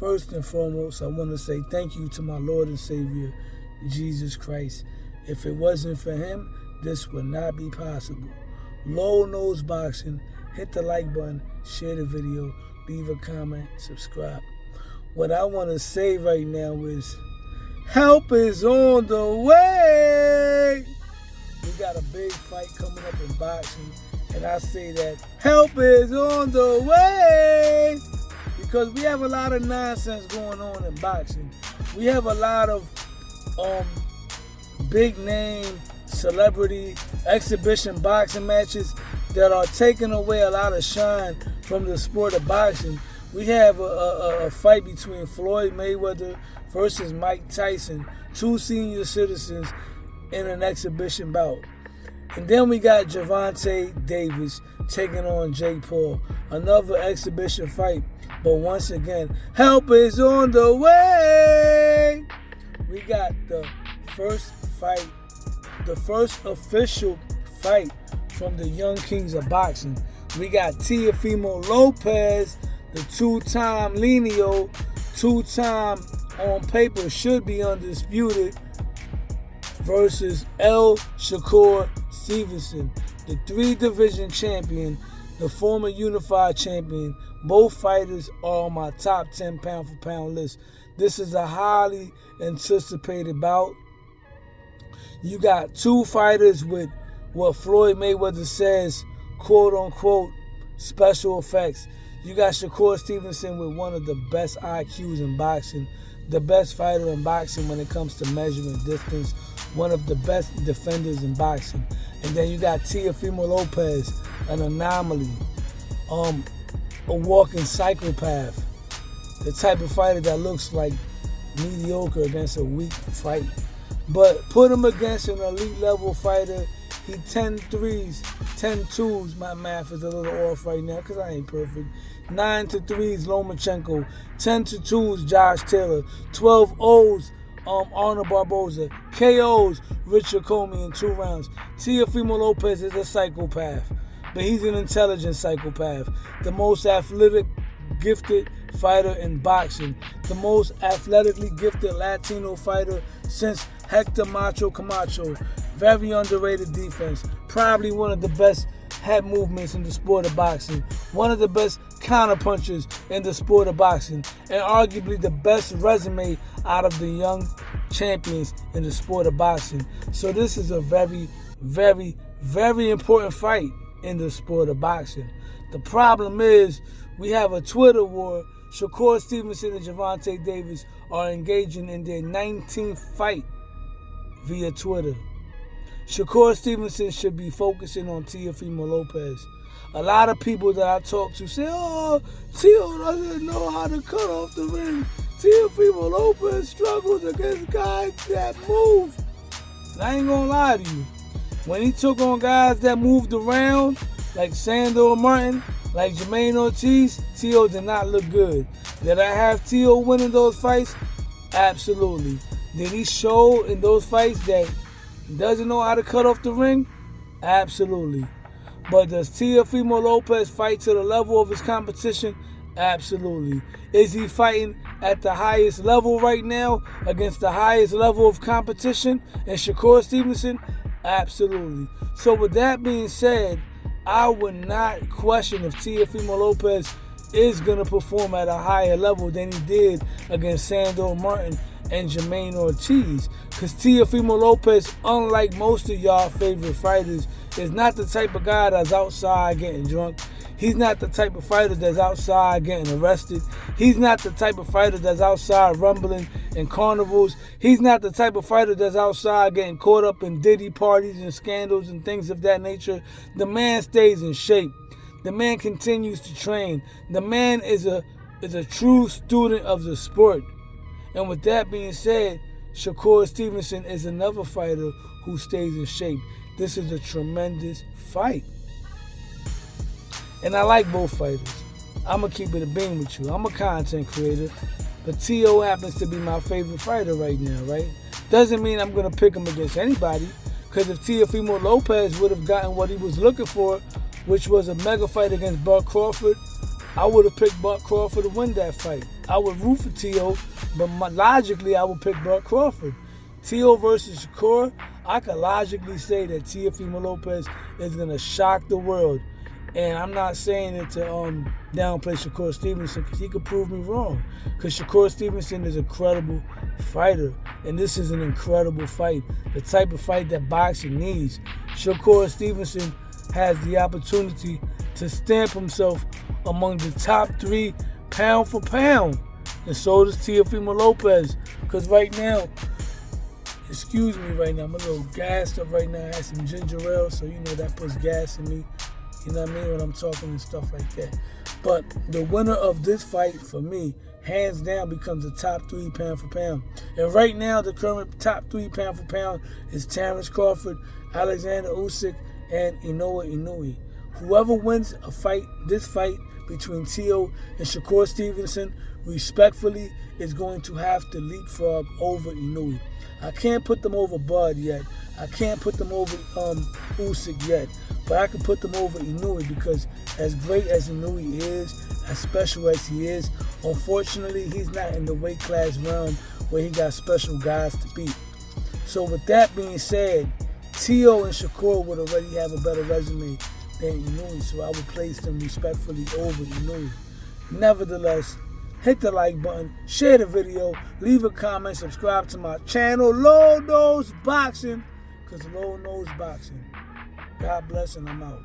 First and foremost, I want to say thank you to my Lord and Savior, Jesus Christ. If it wasn't for him, this would not be possible. Low Nose Boxing, hit the like button, share the video, leave a comment, subscribe. What I want to say right now is, help is on the way. We got a big fight coming up in boxing, and I say that help is on the way because we have a lot of nonsense going on in boxing. We have a lot of big name celebrity exhibition boxing matches that are taking away a lot of shine from the sport of boxing. We have a fight between Floyd Mayweather versus Mike Tyson, two senior citizens in an exhibition bout. And then we got Gervanta Davis taking on Jake Paul, another exhibition fight. But once again, help is on the way. We got the first fight, the first official fight from the Young Kings of Boxing. We got Teofimo Lopez, the two-time Lenio, two-time on paper should be undisputed, versus Shakur Stevenson, the three-division champion, the former unified champion. Both fighters are on my top 10 pound-for-pound list. This is a highly anticipated bout. You got two fighters with what Floyd Mayweather says, quote-unquote, special effects. You got Shakur Stevenson with one of the best IQs in boxing, the best fighter in boxing when it comes to measuring distance, one of the best defenders in boxing. And then you got Teofimo Lopez, an anomaly, a walking psychopath, the type of fighter that looks like mediocre against a weak fight. But put him against an elite level fighter, he 10 threes, 10 twos, my math is a little off right now because I ain't perfect. 9 to 3s, Lomachenko. 10 to 2s, Josh Taylor. 12 O's, Arnold Barboza. KOs, Richard Comey in 2 rounds. Teofimo Lopez is a psychopath, but he's an intelligent psychopath. The most athletic, gifted fighter in boxing. The most athletically gifted Latino fighter since Hector Macho Camacho. Very underrated defense. Probably one of the best head movements in the sport of boxing. One of the best counterpunchers in the sport of boxing. And arguably the best resume out of the young champions in the sport of boxing. So this is a very, very, very important fight in the sport of boxing. The problem is we have a Twitter war. Shakur Stevenson and Gervanta Davis are engaging in their 19th fight via Twitter. Shakur Stevenson should be focusing on Teofimo Lopez. A lot of people that I talk to say, oh, Teo doesn't know how to cut off the ring. Teofimo Lopez struggles against guys that move. And I ain't gonna lie to you. When he took on guys that moved around, like Sandor Martin, like Jermaine Ortiz, Teo did not look good. Did I have Teo winning those fights? Absolutely. Did he show in those fights that he doesn't know how to cut off the ring? Absolutely. But does Teofimo Lopez fight to the level of his competition? Absolutely. Is he fighting at the highest level right now against the highest level of competition in Shakur Stevenson? Absolutely. So with that being said, I would not question if Teofimo Lopez is going to perform at a higher level than he did against Sandor Martin and Jermaine Ortiz. Because Teofimo Lopez, unlike most of y'all favorite fighters, is not the type of guy that's outside getting drunk. He's not the type of fighter that's outside getting arrested. He's not the type of fighter that's outside rumbling in carnivals. He's not the type of fighter that's outside getting caught up in Diddy parties and scandals and things of that nature. The man stays in shape. The man continues to train. The man is a true student of the sport. And with that being said, Shakur Stevenson is another fighter who stays in shape. This is a tremendous fight. And I like both fighters. I'm going to keep it a beam with you. I'm a content creator. But Teo happens to be my favorite fighter right now, right? Doesn't mean I'm going to pick him against anybody. Because if Teofimo Lopez would have gotten what he was looking for, which was a mega fight against Bud Crawford, I would have picked Buck Crawford to win that fight. I would root for Teo, but logically, I would pick Buck Crawford. Teo versus Shakur, I could logically say that Teofimo Lopez is going to shock the world. And I'm not saying it to downplay Shakur Stevenson, because he could prove me wrong. Because Shakur Stevenson is a credible fighter. And this is an incredible fight. The type of fight that boxing needs. Shakur Stevenson has the opportunity to stamp himself among the top 3 pound for pound. And so does Teofimo Lopez. Because right now, excuse me right now, I'm a little gassed up right now. I had some ginger ale, so you know that puts gas in me. You know what I mean, when I'm talking and stuff like that. But the winner of this fight, for me, hands down becomes the top 3 pound for pound. And right now, the current top 3 pound for pound is Terrence Crawford, Alexander Usyk, and Inoue Inoue. Whoever wins this fight between Teo and Shakur Stevenson, respectfully, is going to have to leapfrog over Inoue. I can't put them over Bud yet. I can't put them over Usyk yet. But I can put them over Inoue, because as great as Inoue is, as special as he is, unfortunately, he's not in the weight class realm where he got special guys to beat. So with that being said, Teo and Shakur would already have a better resume than Inoue, so I would place them respectfully over Inoue. Nevertheless, hit the like button, share the video, leave a comment, subscribe to my channel, Low Nose Boxing, because Low Nose Boxing. God bless, and I'm out.